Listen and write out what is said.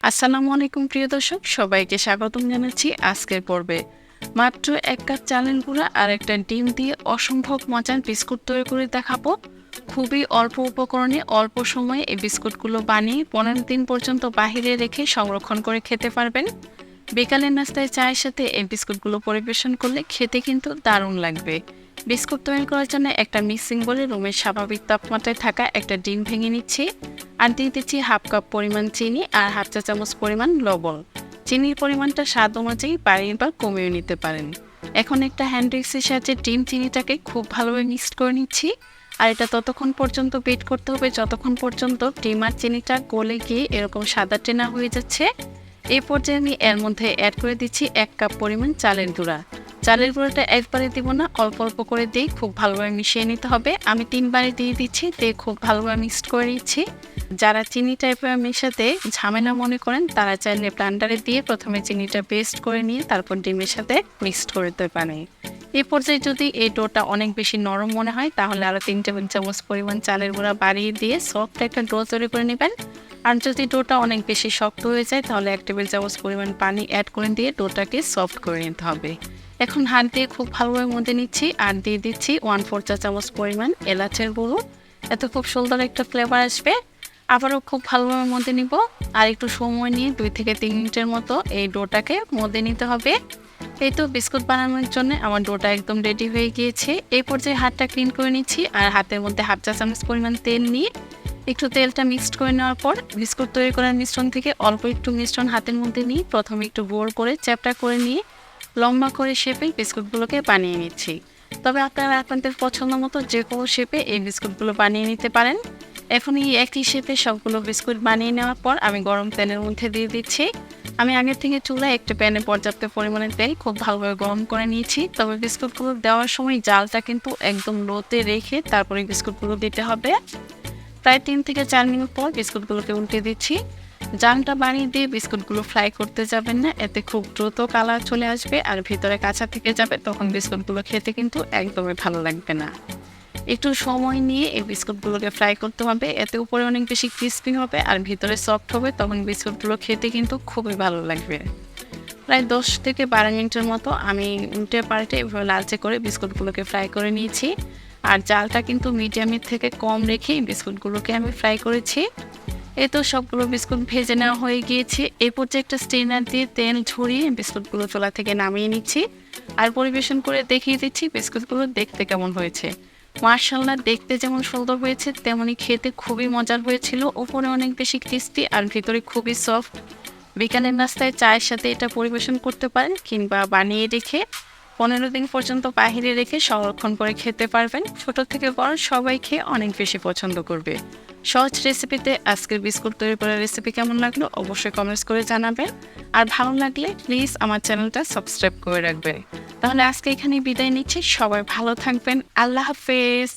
আসসালামু আলাইকুম প্রিয় দর্শক, সবাইকে স্বাগতম জানাচ্ছি আজকের পর্বে। মাত্র 1 কাপ চালের গুঁড়া আর একটা ডিম দিয়ে অসম্ভব মজার বিস্কুট তৈরি করে দেখাবো। খুবই অল্প উপকরণে অল্প সময়ে এই বিস্কুটগুলো বানিয়ে 15 দিন পর্যন্ত বাহিরে রেখে সংরক্ষণ করে খেতে পারবেন। বিকালের নাস্তায় চায়ের সাথে এই বিস্কুটগুলো পরিবেশন করলে খেতে কিন্তু দারুণ লাগবে। বিস্কুট তৈরি করার জন্য একটা মিক্সিং বলে রুমের স্বাভাবিক তাপমাত্রায় থাকা একটা ডিম ভেঙে নিচ্ছি, আর দিয়ে দিচ্ছি হাফ কাপ পরিমাণ চিনি আর হাফ চা চামচ পরিমাণ লবণ। চিনির পরিমাণটা স্বাদ অনুযায়ী বাড়িয়ে বা কমিয়ে নিতে পারেন। এখন একটা হ্যান্ড উইক্সের সাহায্যে ডিম চিনিটাকে খুব ভালোভাবে মিক্সড করে নিচ্ছি, আর এটা ততক্ষণ পর্যন্ত বিট করতে হবে যতক্ষণ পর্যন্ত ডিম আর চিনিটা গলে গিয়ে এরকম সাদা টেনা হয়ে যাচ্ছে। এই পর্যায়ে আমি এর মধ্যে অ্যাড করে দিচ্ছি 1 কাপ পরিমাণ চালের গুঁড়া। চালের গুঁড়োটা একবারে দিব না, অল্প অল্প করে দিয়ে খুব ভালোভাবে মিশিয়ে নিতে হবে। আমি 3 বারে দিয়ে দিচ্ছি, দিয়ে খুব ভালোভাবে মিক্সড করে নিচ্ছি। যারা চিনি টাইপের মেশাতে ঝামেলা মনে করেন তারা চাইলে ব্লেন্ডারে দিয়ে প্রথমে চিনিটা পেস্ট করে নিয়ে তারপর ডিমের সাথে মিক্সড করে দিতে পারেন। এই পর্যায়ে যদি এই ডোটা অনেক বেশি নরম মনে হয় তাহলে আরও 3 টেবিল চামচ পরিমাণ চালের গুঁড়া বাড়িয়ে দিয়ে সফট একটা ডো তৈরি করে নেবেন। আর যদি ডোটা অনেক বেশি শক্ত হয়ে যায় তাহলে 1 টেবিল চামচ পরিমাণ পানি অ্যাড করে দিয়ে ডোটাকে সফট করে নিতে হবে। এখন হাত দিয়ে খুব ভালোভাবে মধ্যে নিচ্ছি আর দিয়ে দিচ্ছি 1/4 চা চামচ পরিমাণ এলাচের গুঁড়ো। এতে খুব সুন্দর একটা ফ্লেভার আসবে। আবারও খুব ভালোভাবে মধ্যে নিব আর একটু সময় নিয়ে 2 থেকে 3 মিনিটের মতো এই ডোটাকে মধ্যে নিতে হবে। এই তো বিস্কুট বানানোর জন্য আমার ডোটা একদম রেডি হয়ে গিয়েছে। এই পর্যায়ে হাতটা ক্লিন করে নিচ্ছি আর হাতের মধ্যে হাফ চা চামচ পরিমাণ তেল নিয়ে একটু তেলটা মিক্সড করে নেওয়ার পর বিস্কুট তৈরি করার মিশ্রণ থেকে অল্প একটু মিশ্রণ হাতের মধ্যে নিয়ে প্রথমে একটু গোল করে চ্যাপটা করে নিয়ে লম্বা করে শেপে বিস্কুটগুলোকে বানিয়ে নিচ্ছি। তবে আপনারা আপনাদের পছন্দ মতো যে কোনো শেপে এই বিস্কুটগুলো বানিয়ে নিতে পারেন। এখন এই একই শেপে সবগুলো বিস্কুট বানিয়ে নেওয়ার পর আমি গরম তেলের মধ্যে দিয়ে দিচ্ছি। আমি আগের থেকে চুলায় একটা প্যানে পর্যাপ্ত পরিমাণে তেল খুব ভালোভাবে গরম করে নিয়েছি। তবে বিস্কুটগুলো দেওয়ার সময় জালটা কিন্তু একদম লোতে রেখে তারপরে বিস্কুটগুলো দিতে হবে। প্রায় 3 থেকে 4 মিনিট পর বিস্কুটগুলোকে উল্টে দিচ্ছি। জালটা বাড়িয়ে দিয়ে বিস্কুটগুলো ফ্রাই করতে যাবেন না, এতে খুব দ্রুত কালার চলে আসবে আর ভিতরে কাঁচা থেকে যাবে, তখন বিস্কুটগুলো খেতে কিন্তু একদমই ভালো লাগবে না। একটু সময় নিয়ে এই বিস্কুটগুলোকে ফ্রাই করতে হবে, এতে উপরে অনেক বেশি ক্রিস্পি হবে আর ভিতরে সফট হবে, তখন বিস্কুটগুলো খেতে কিন্তু খুবই ভালো লাগবে। প্রায় 10 থেকে 12 মিনিটের মতো আমি উল্টে পাল্টে এভাবে লালচে করে বিস্কুটগুলোকে ফ্রাই করে নিয়েছি। আর জালটা কিন্তু মিডিয়ামের থেকে কম রেখেই বিস্কুটগুলোকে আমি ফ্রাই করেছি। এই তো সবগুলো বিস্কুট ভেজে নেওয়া হয়ে গিয়েছে। এই পর্যায়ে একটা স্ট্রেনার দিয়ে তেল ঝরিয়ে বিস্কুটগুলো চুলা থেকে নামিয়ে নিচ্ছি আর পরিবেশন করে দেখিয়ে দিচ্ছি বিস্কুটগুলো দেখতে কেমন হয়েছে। মাশাআল্লাহ, দেখতে যেমন সুন্দর হয়েছে তেমনই খেতে খুবই মজার হয়েছিল। উপরে অনেক বেশি ক্রিস্পি আর ভিতরে খুবই সফট। বিকালের নাস্তায় চায়ের সাথে এটা পরিবেশন করতে পারেন কিংবা বানিয়ে রেখে 15 দিন পর্যন্ত বাহিরে রেখে সংরক্ষণ করে খেতে পারবেন। ছোট থেকে বড় সবাই খেয়ে অনেক বেশি পছন্দ করবে। সহজ রেসিপিতে আজকের বিস্কুট তৈরি করার রেসিপি কেমন লাগলো অবশ্যই কমেন্টস করে জানাবেন। আর ভালো লাগলে প্লিজ আমার চ্যানেলটা সাবস্ক্রাইব করে রাখবেন। তাহলে আজকে এখানেই বিদায় নিচ্ছি। সবাই ভালো থাকবেন। আল্লাহ হাফেজ।